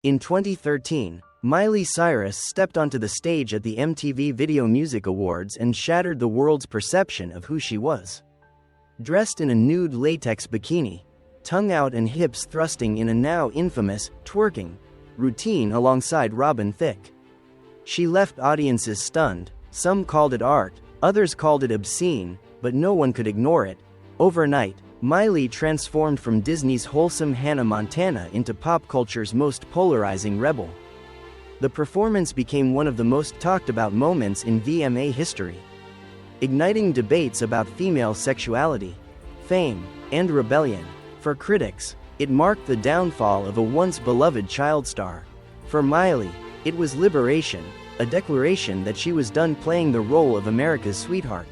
In 2013, Miley Cyrus stepped onto the stage at the MTV Video Music Awards and shattered the world's perception of who she was. Dressed in a nude latex bikini, tongue out and hips thrusting in a now infamous twerking routine alongside Robin Thicke. She left audiences stunned. Some called it art, others called it obscene, but no one could ignore it. Overnight, Miley transformed from Disney's wholesome Hannah Montana into pop culture's most polarizing rebel. The performance became one of the most talked about moments in VMA history, igniting debates about female sexuality, fame, and rebellion. For critics, it marked the downfall of a once beloved child star. For Miley, it was liberation, a declaration that she was done playing the role of America's sweetheart.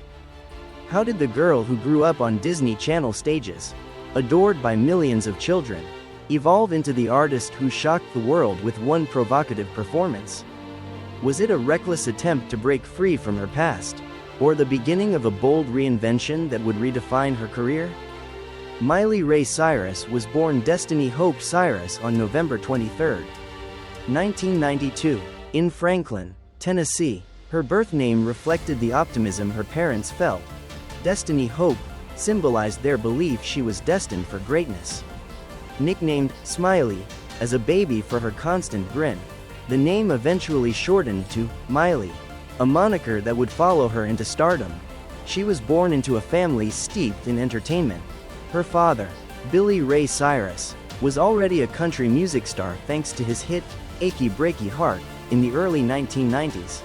How did the girl who grew up on Disney Channel stages, adored by millions of children, evolve into the artist who shocked the world with one provocative performance? Was it a reckless attempt to break free from her past, or the beginning of a bold reinvention that would redefine her career? Miley Ray Cyrus was born Destiny Hope Cyrus on November 23, 1992, in Franklin, Tennessee. Her birth name reflected the optimism her parents felt. Destiny Hope symbolized their belief she was destined for greatness. Nicknamed Smiley as a baby for her constant grin, the name eventually shortened to Miley, a moniker that would follow her into stardom. She was born into a family steeped in entertainment. Her father, Billy Ray Cyrus, was already a country music star thanks to his hit, Achy Breaky Heart, in the early 1990s.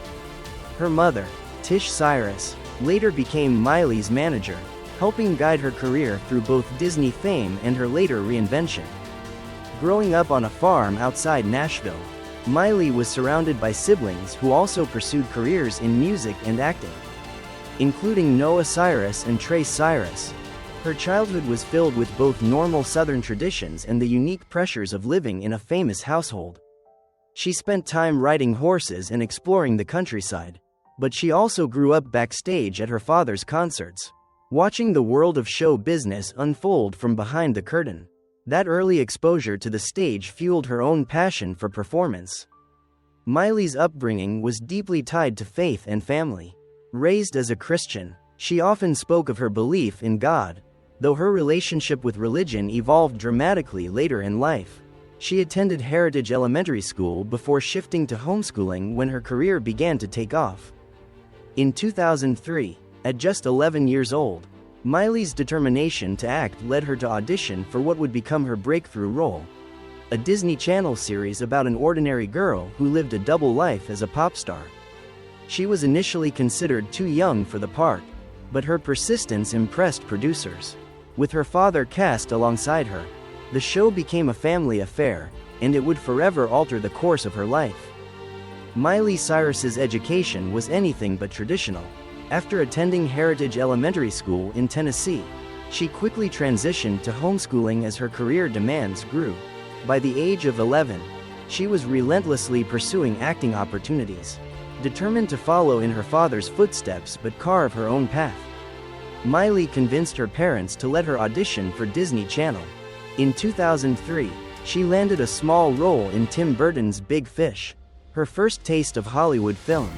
Her mother, Tish Cyrus, later became Miley's manager, helping guide her career through both Disney fame and her later reinvention. Growing up on a farm outside Nashville, Miley was surrounded by siblings who also pursued careers in music and acting, including Noah Cyrus and Trace Cyrus. Her childhood was filled with both normal Southern traditions and the unique pressures of living in a famous household. She spent time riding horses and exploring the countryside, but she also grew up backstage at her father's concerts, watching the world of show business unfold from behind the curtain. That early exposure to the stage fueled her own passion for performance. Miley's upbringing was deeply tied to faith and family. Raised as a Christian, she often spoke of her belief in God, though her relationship with religion evolved dramatically later in life. She attended Heritage Elementary School before shifting to homeschooling when her career began to take off. In 2003, at just 11 years old, Miley's determination to act led her to audition for what would become her breakthrough role, a Disney Channel series about an ordinary girl who lived a double life as a pop star. She was initially considered too young for the part, but her persistence impressed producers. With her father cast alongside her, the show became a family affair, and it would forever alter the course of her life. Miley Cyrus's education was anything but traditional. After attending Heritage Elementary School in Tennessee, she quickly transitioned to homeschooling as her career demands grew. By the age of 11, she was relentlessly pursuing acting opportunities, determined to follow in her father's footsteps but carve her own path. Miley convinced her parents to let her audition for Disney Channel. In 2003, she landed a small role in Tim Burton's Big Fish, her first taste of Hollywood film.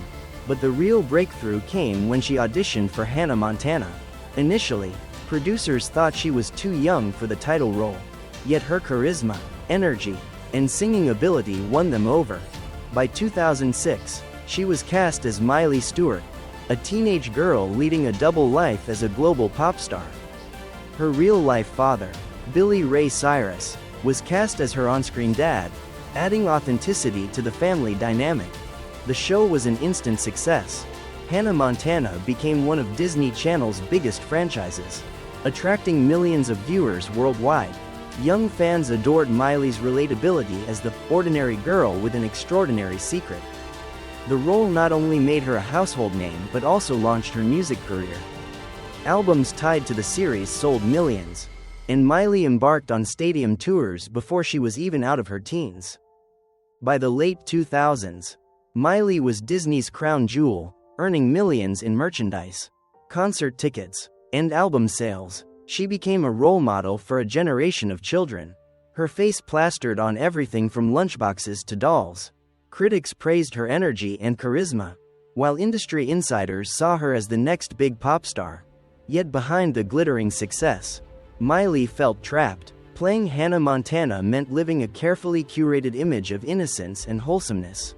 But the real breakthrough came when she auditioned for Hannah Montana. Initially, producers thought she was too young for the title role, yet her charisma, energy, and singing ability won them over. By 2006, she was cast as Miley Stewart, a teenage girl leading a double life as a global pop star. Her real-life father, Billy Ray Cyrus, was cast as her on-screen dad, adding authenticity to the family dynamic. The show was an instant success. Hannah Montana became one of Disney Channel's biggest franchises, attracting millions of viewers worldwide. Young fans adored Miley's relatability as the ordinary girl with an extraordinary secret. The role not only made her a household name but also launched her music career. Albums tied to the series sold millions, and Miley embarked on stadium tours before she was even out of her teens. By the late 2000s, Miley was Disney's crown jewel, earning millions in merchandise, concert tickets, and album sales. She became a role model for a generation of children. her face plastered on everything from lunchboxes to dolls. Critics praised her energy and charisma, while industry insiders saw her as the next big pop star. Yet behind the glittering success, Miley felt trapped. Playing Hannah Montana meant living a carefully curated image of innocence and wholesomeness.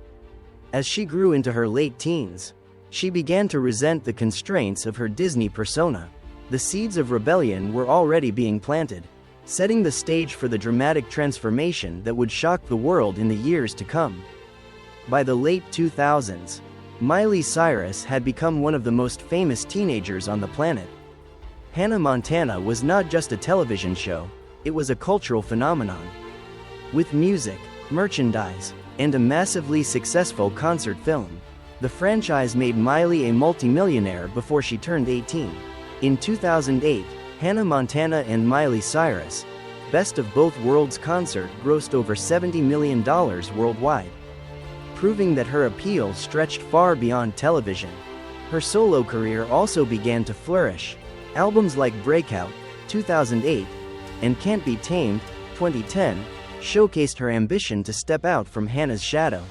As she grew into her late teens, she began to resent the constraints of her Disney persona. The seeds of rebellion were already being planted, setting the stage for the dramatic transformation that would shock the world in the years to come. By the late 2000s, Miley Cyrus had become one of the most famous teenagers on the planet. Hannah Montana was not just a television show, it was a cultural phenomenon. With music, merchandise, and a massively successful concert film, the franchise made Miley a multimillionaire before she turned 18. In 2008, Hannah Montana and Miley Cyrus' Best of Both Worlds concert grossed over $70 million worldwide, proving that her appeal stretched far beyond television. Her solo career also began to flourish. Albums like Breakout, 2008, and Can't Be Tamed, 2010, showcased her ambition to step out from Hannah's shadow.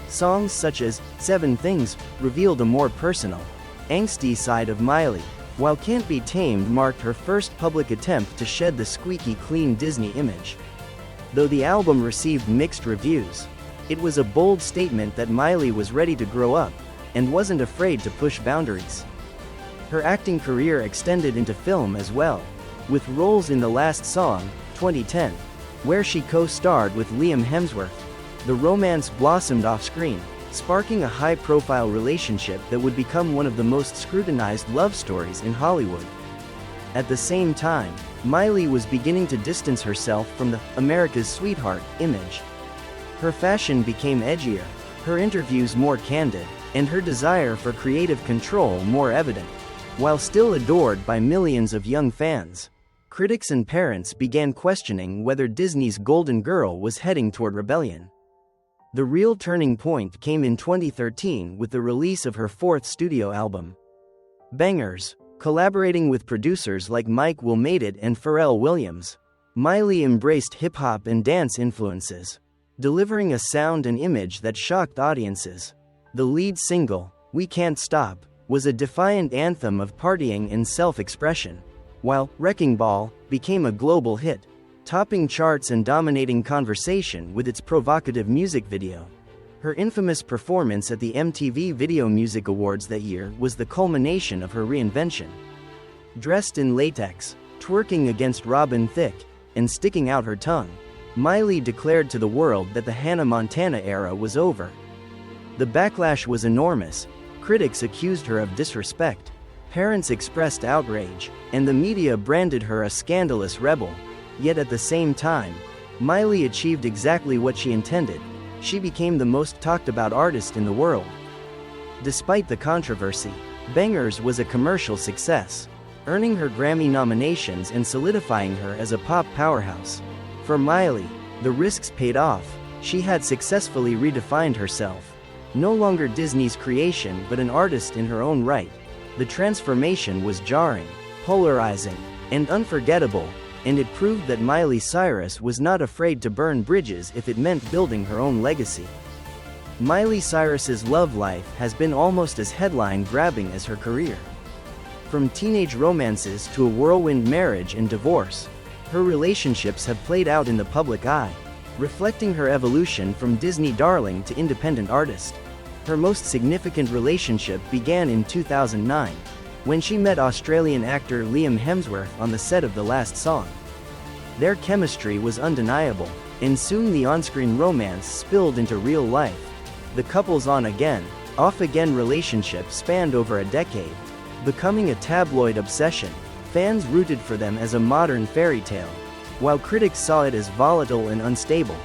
Songs such as Seven Things revealed a more personal, angsty side of Miley, while Can't Be Tamed marked her first public attempt to shed the squeaky clean Disney image. Though the album received mixed reviews, it was a bold statement that Miley was ready to grow up and wasn't afraid to push boundaries. Her acting career extended into film as well, with roles in The Last Song, 2010, where she co-starred with Liam Hemsworth. The romance blossomed off-screen, sparking a high-profile relationship that would become one of the most scrutinized love stories in Hollywood. At the same time, Miley was beginning to distance herself from the America's sweetheart image. Her fashion became edgier, her interviews more candid, and her desire for creative control more evident. While still adored by millions of young fans, critics and parents began questioning whether Disney's Golden Girl was heading toward rebellion. The real turning point came in 2013 with the release of her fourth studio album, Bangerz. Collaborating with producers like Mike Wilmaded and Pharrell Williams, Miley embraced hip-hop and dance influences, delivering a sound and image that shocked audiences. The lead single, We Can't Stop, was a defiant anthem of partying and self-expression, while Wrecking Ball became a global hit, topping charts and dominating conversation with its provocative music video. Her infamous performance at the MTV Video Music Awards that year was the culmination of her reinvention. Dressed in latex, twerking against Robin Thicke, and sticking out her tongue, Miley declared to the world that the Hannah Montana era was over. The backlash was enormous. Critics accused her of disrespect, parents expressed outrage, and the media branded her a scandalous rebel. Yet at the same time, Miley achieved exactly what she intended. She became the most talked about artist in the world. Despite the controversy, Bangerz was a commercial success, earning her Grammy nominations and solidifying her as a pop powerhouse. For Miley, the risks paid off. She had successfully redefined herself. No longer Disney's creation but an artist in her own right. The transformation was jarring, polarizing, and unforgettable, and it proved that Miley Cyrus was not afraid to burn bridges if it meant building her own legacy. Miley Cyrus's love life has been almost as headline-grabbing as her career. From teenage romances to a whirlwind marriage and divorce, her relationships have played out in the public eye, reflecting her evolution from Disney darling to independent artist. Her most significant relationship began in 2009, when she met Australian actor Liam Hemsworth on the set of The Last Song. Their chemistry was undeniable, and soon the on-screen romance spilled into real life. The couple's on-again, off-again relationship spanned over a decade. Becoming a tabloid obsession, fans rooted for them as a modern fairy tale, while critics saw it as volatile and unstable.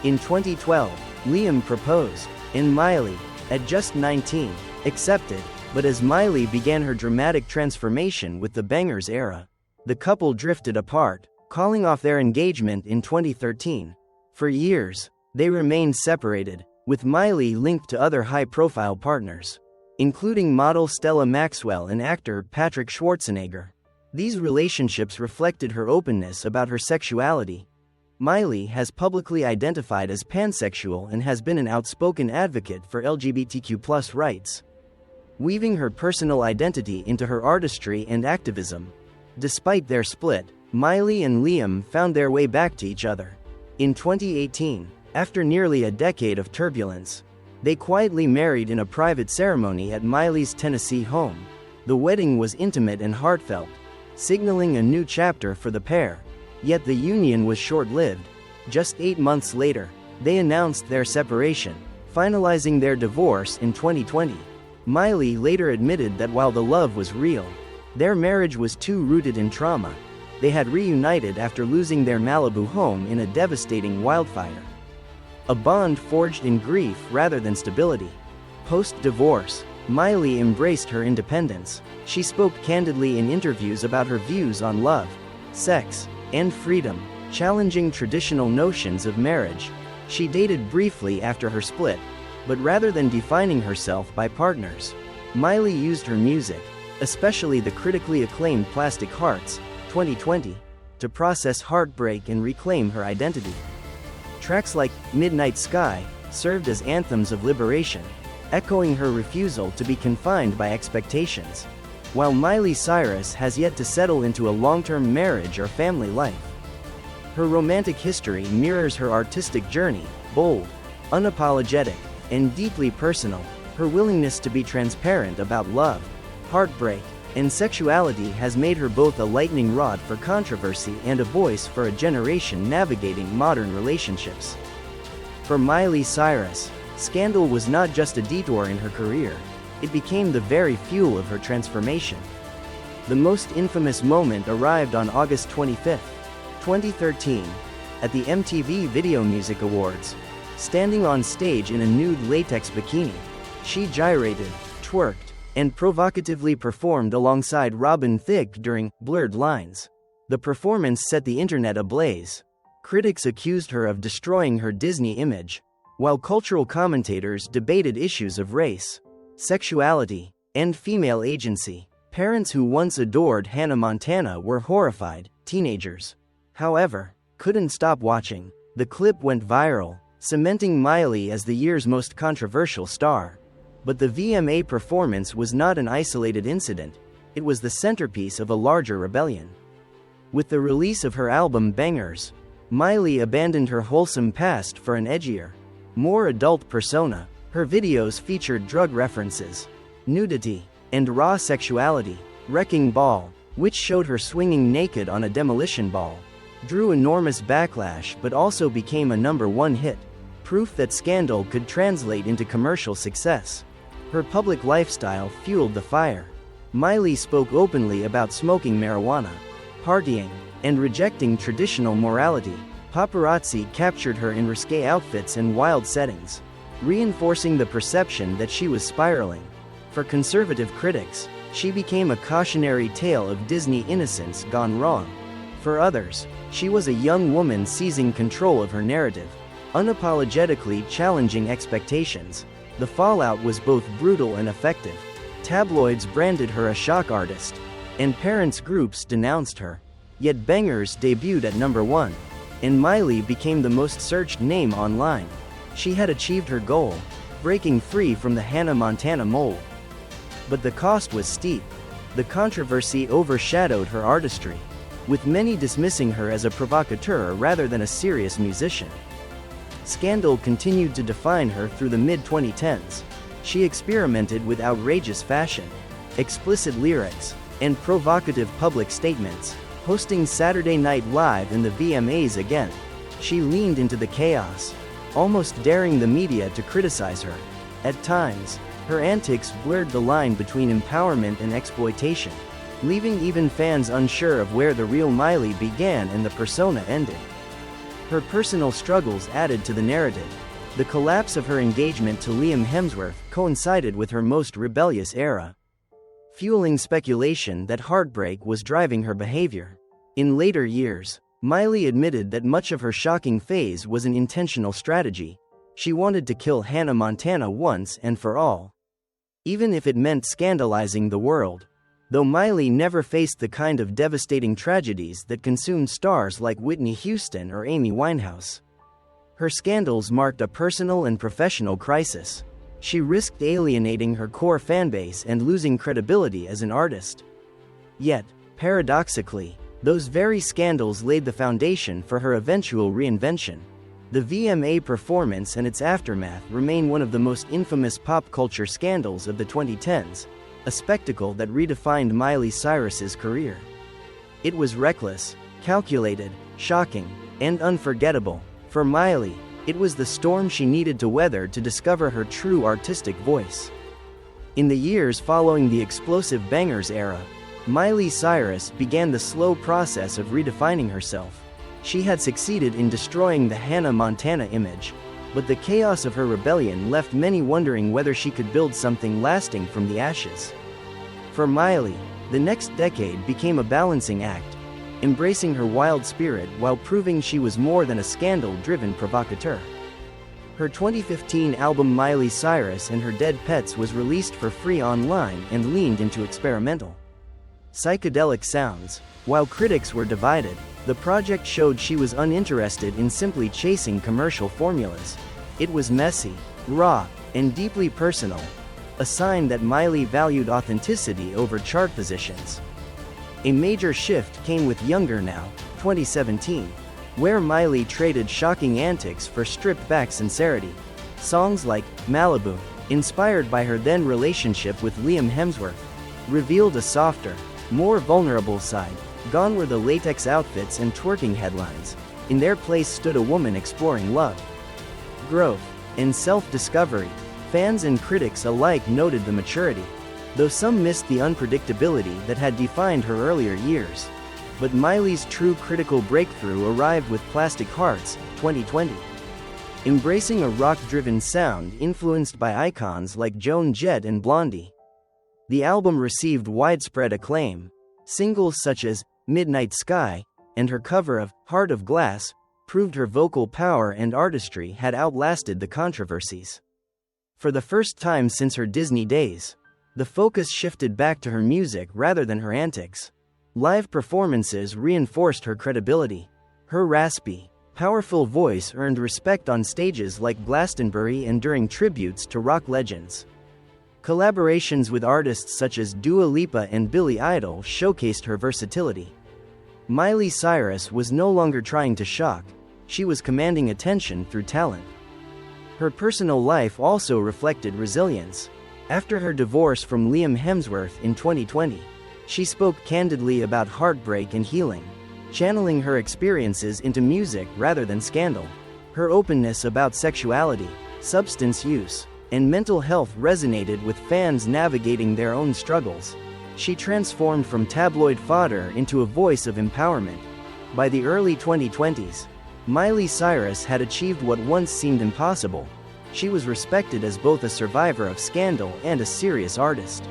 In 2012, Liam proposed, and Miley, at just 19, accepted. But as Miley began her dramatic transformation with the Bangerz era, the couple drifted apart, calling off their engagement in 2013. For years, they remained separated, with Miley linked to other high-profile partners, including model Stella Maxwell and actor Patrick Schwarzenegger. These relationships reflected her openness about her sexuality, Miley has publicly identified as pansexual and has been an outspoken advocate for LGBTQ+ rights, weaving her personal identity into her artistry and activism. Despite their split, Miley and Liam found their way back to each other. In 2018, after nearly a decade of turbulence, they quietly married in a private ceremony at Miley's Tennessee home. The wedding was intimate and heartfelt, signaling a new chapter for the pair. Yet the union was short-lived. Just 8 months later, they announced their separation, finalizing their divorce in 2020. Miley later admitted that while the love was real, their marriage was too rooted in trauma. They had reunited after losing their Malibu home in a devastating wildfire. A bond forged in grief rather than stability. Post-divorce, Miley embraced her independence. She spoke candidly in interviews about her views on love, sex, and freedom, challenging traditional notions of marriage. She dated briefly after her split, but rather than defining herself by partners, Miley used her music, especially the critically acclaimed Plastic Hearts, 2020, to process heartbreak and reclaim her identity. Tracks like Midnight Sky served as anthems of liberation, echoing her refusal to be confined by expectations. While Miley Cyrus has yet to settle into a long-term marriage or family life, her romantic history mirrors her artistic journey, bold, unapologetic, and deeply personal. Her willingness to be transparent about love, heartbreak, and sexuality has made her both a lightning rod for controversy and a voice for a generation navigating modern relationships. For Miley Cyrus, scandal was not just a detour in her career, it became the very fuel of her transformation. The most infamous moment arrived on August 25, 2013, at the MTV Video Music Awards. Standing on stage in a nude latex bikini, she gyrated, twerked, and provocatively performed alongside Robin Thicke during Blurred Lines. The performance set the internet ablaze. Critics accused her of destroying her Disney image, while cultural commentators debated issues of race, sexuality, and female agency. Parents who once adored Hannah Montana were horrified. Teenagers, however, couldn't stop watching. The clip went viral, cementing Miley as the year's most controversial star. But the VMA performance was not an isolated incident, it was the centerpiece of a larger rebellion. With the release of her album Bangerz, Miley abandoned her wholesome past for an edgier, more adult persona. Her videos featured drug references, nudity, and raw sexuality. Wrecking Ball, which showed her swinging naked on a demolition ball, drew enormous backlash but also became a #1 hit, proof that scandal could translate into commercial success. Her public lifestyle fueled the fire. Miley spoke openly about smoking marijuana, partying, and rejecting traditional morality. Paparazzi captured her in risque outfits and wild settings, reinforcing the perception that she was spiraling. For conservative critics, she became a cautionary tale of Disney innocence gone wrong. For others, she was a young woman seizing control of her narrative, unapologetically challenging expectations. The fallout was both brutal and effective. Tabloids branded her a shock artist, and parents' groups denounced her. Yet Bangerz debuted at #1, and Miley became the most searched name online. She had achieved her goal, breaking free from the Hannah Montana mold. But the cost was steep. The controversy overshadowed her artistry, with many dismissing her as a provocateur rather than a serious musician. Scandal continued to define her through the mid-2010s. She experimented with outrageous fashion, explicit lyrics, and provocative public statements. Hosting Saturday Night Live and the VMAs again, she leaned into the chaos, almost daring the media to criticize her. At times, her antics blurred the line between empowerment and exploitation, leaving even fans unsure of where the real Miley began and the persona ended. Her personal struggles added to the narrative. The collapse of her engagement to Liam Hemsworth coincided with her most rebellious era, fueling speculation that heartbreak was driving her behavior. In later years, Miley admitted that much of her shocking phase was an intentional strategy. She wanted to kill Hannah Montana once and for all, even if it meant scandalizing the world. though Miley never faced the kind of devastating tragedies that consumed stars like Whitney Houston or Amy Winehouse. Her scandals marked a personal and professional crisis. She risked alienating her core fanbase and losing credibility as an artist. Yet, paradoxically, those very scandals laid the foundation for her eventual reinvention. The VMA performance and its aftermath remain one of the most infamous pop culture scandals of the 2010s, a spectacle that redefined Miley Cyrus's career. It was reckless, calculated, shocking, and unforgettable. For Miley, it was the storm she needed to weather to discover her true artistic voice. In the years following the explosive Bangerz era, Miley Cyrus began the slow process of redefining herself. She had succeeded in destroying the Hannah Montana image, but the chaos of her rebellion left many wondering whether she could build something lasting from the ashes. For Miley, the next decade became a balancing act, embracing her wild spirit while proving she was more than a scandal-driven provocateur. Her 2015 album Miley Cyrus and Her Dead Pets was released for free online and leaned into experimental, psychedelic sounds. While critics were divided, the project showed she was uninterested in simply chasing commercial formulas. It was messy, raw, and deeply personal, a sign that Miley valued authenticity over chart positions. A major shift came with Younger Now, 2017, where Miley traded shocking antics for stripped-back sincerity. Songs like Malibu, inspired by her then relationship with Liam Hemsworth, revealed a softer, more vulnerable side. Gone were the latex outfits and twerking headlines. In their place stood a woman exploring love, growth, and self-discovery. Fans and critics alike noted the maturity, though some missed the unpredictability that had defined her earlier years. But Miley's true critical breakthrough arrived with Plastic Hearts, 2020. Embracing a rock-driven sound influenced by icons like Joan Jett and Blondie, the album received widespread acclaim. Singles such as Midnight Sky and her cover of Heart of Glass proved her vocal power and artistry had outlasted the controversies. For the first time since her Disney days, the focus shifted back to her music rather than her antics. Live performances reinforced her credibility. Her raspy, powerful voice earned respect on stages like Glastonbury and during tributes to rock legends. Collaborations with artists such as Dua Lipa and Billy Idol showcased her versatility. Miley Cyrus was no longer trying to shock, she was commanding attention through talent. Her personal life also reflected resilience. After her divorce from Liam Hemsworth in 2020, she spoke candidly about heartbreak and healing, channeling her experiences into music rather than scandal. Her openness about sexuality, substance use, and mental health resonated with fans navigating their own struggles. She transformed from tabloid fodder into a voice of empowerment. By the early 2020s, Miley Cyrus had achieved what once seemed impossible. She was respected as both a survivor of scandal and a serious artist.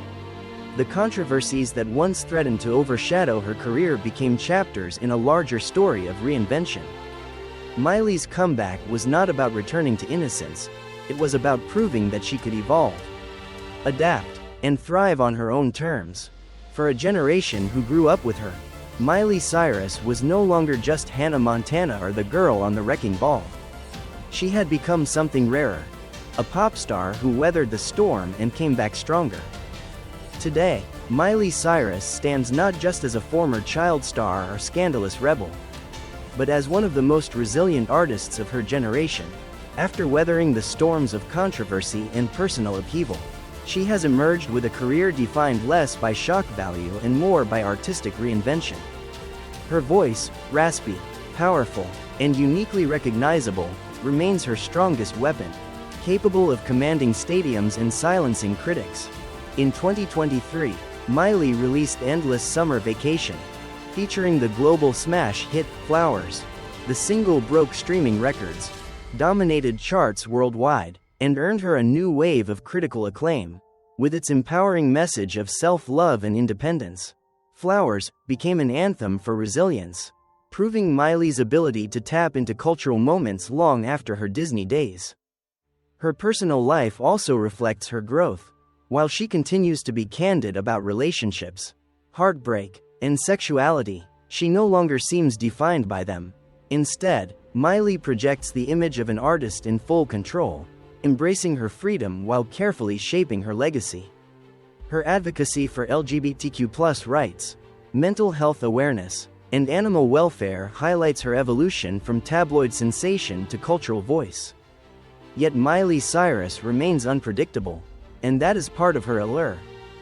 The controversies that once threatened to overshadow her career became chapters in a larger story of reinvention. Miley's comeback was not about returning to innocence, it was about proving that she could evolve, adapt, and thrive on her own terms. For a generation who grew up with her, Miley Cyrus was no longer just Hannah Montana or the girl on the wrecking ball. She had become something rarer, a pop star who weathered the storm and came back stronger. Today, Miley Cyrus stands not just as a former child star or scandalous rebel, but as one of the most resilient artists of her generation. After weathering the storms of controversy and personal upheaval, she has emerged with a career defined less by shock value and more by artistic reinvention. Her voice, raspy, powerful, and uniquely recognizable, remains her strongest weapon, capable of commanding stadiums and silencing critics. In 2023, Miley released Endless Summer Vacation, featuring the global smash hit Flowers. The single broke streaming records, dominated charts worldwide, and earned her a new wave of critical acclaim. With its empowering message of self-love and independence, Flowers became an anthem for resilience, proving Miley's ability to tap into cultural moments long after her Disney days. Her personal life also reflects her growth. While she continues to be candid about relationships, heartbreak, and sexuality. She no longer seems defined by them. Instead, Miley projects the image of an artist in full control, embracing her freedom while carefully shaping her legacy. Her advocacy for LGBTQ+ rights, mental health awareness, and animal welfare highlights her evolution from tabloid sensation to cultural voice. Yet Miley Cyrus remains unpredictable, and that is part of her allure.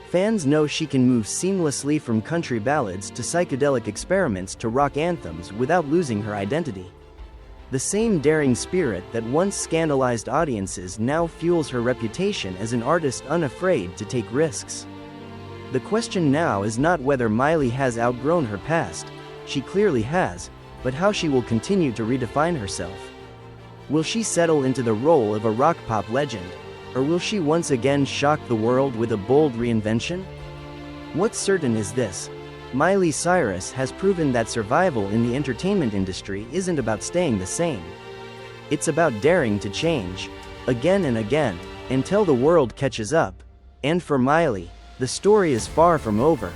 Fans know she can move seamlessly from country ballads to psychedelic experiments to rock anthems without losing her identity. The same daring spirit that once scandalized audiences now fuels her reputation as an artist unafraid to take risks. The question now is not whether Miley has outgrown her past, she clearly has, but how she will continue to redefine herself. Will she settle into the role of a rock-pop legend, or will she once again shock the world with a bold reinvention? What's certain is this: Miley Cyrus has proven that survival in the entertainment industry isn't about staying the same. It's about daring to change, again and again, until the world catches up. And for Miley, the story is far from over.